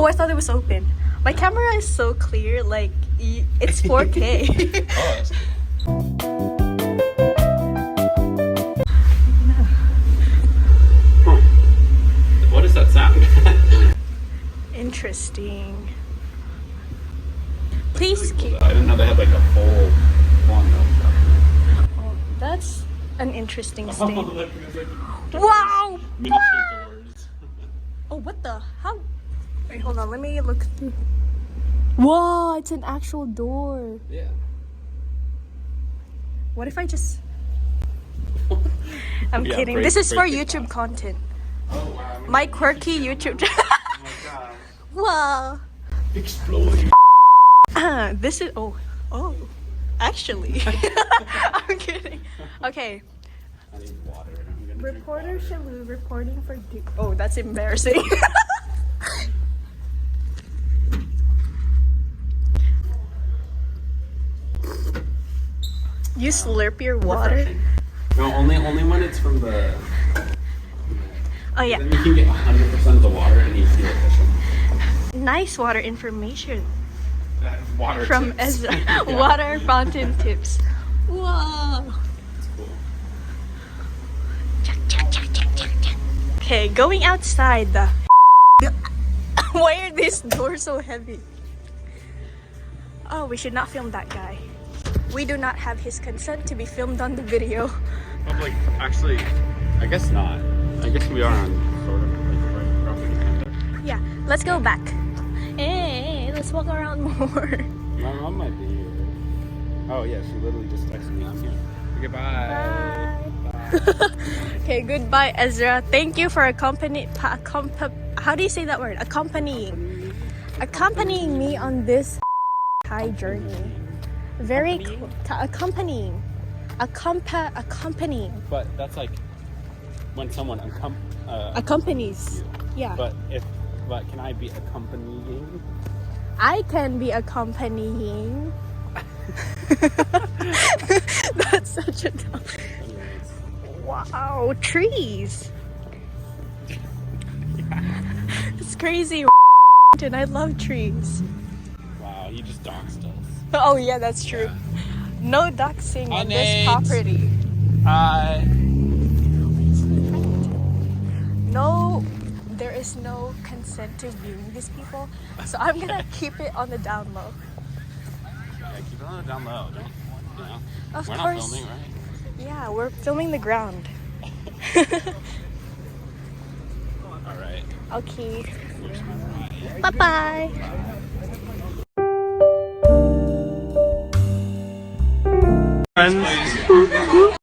I thought it was open. My camera is so clear, like it's 4K. Oh, that's good. Huh. What is that sound? Interesting. Please keep. I didn't know they had like a full lawn milk shop. Oh, that's an interesting Oh, state. look, there's like Wow! miniature doors. Oh, what the? How? Wait, hold on. Let me look through. Whoa! It's an actual door. Yeah. What if I just? I'm Yeah, kidding. break- This is for break the YouTube content. Oh wow. My quirky YouTube channel. Oh my god. Wow. Explode. This is actually. I'm kidding. Okay. I need water. I'm gonna drink Reporter water. Chelou reporting for oh, that's embarrassing. You slurp your water? Refreshing. No, only when it's from the. Oh yeah. Then you can get 100% of the water and you feel efficient. Nice water information Water from tips. Ezra. Yeah. Water fountain tips. Whoa. That's cool. Okay, going outside. Why are these doors so heavy? Oh, we should not film that guy. We do not have his consent to be filmed on the video. Public, actually, I guess not. I guess we are on sort of like right property kind of. Yeah, let's go back. Hey, let's walk around more. My mom might be here. Oh yeah, she literally just texted me. I'm here. Goodbye. Bye. Okay, goodbye, Ezra. Thank you for how do you say that word? Accompanying me on this high journey. Very accompanying. Accompanying. But that's like when someone Accompanies. Yeah. But can I be accompanying? I can be accompanying. That's such a dumb. Anyways. Wow, trees. It's crazy. And I love trees. Wow, you just doxed us. Oh yeah, that's true. No doxing on this property. No, there is no consent to viewing these people, so I'm gonna keep it on the down low. Yeah, keep it on the down low. Don't, you know. Of We're course. not filming, right? Yeah, we're filming the ground. All right. Okay. Where's my ride? Bye bye. Friends,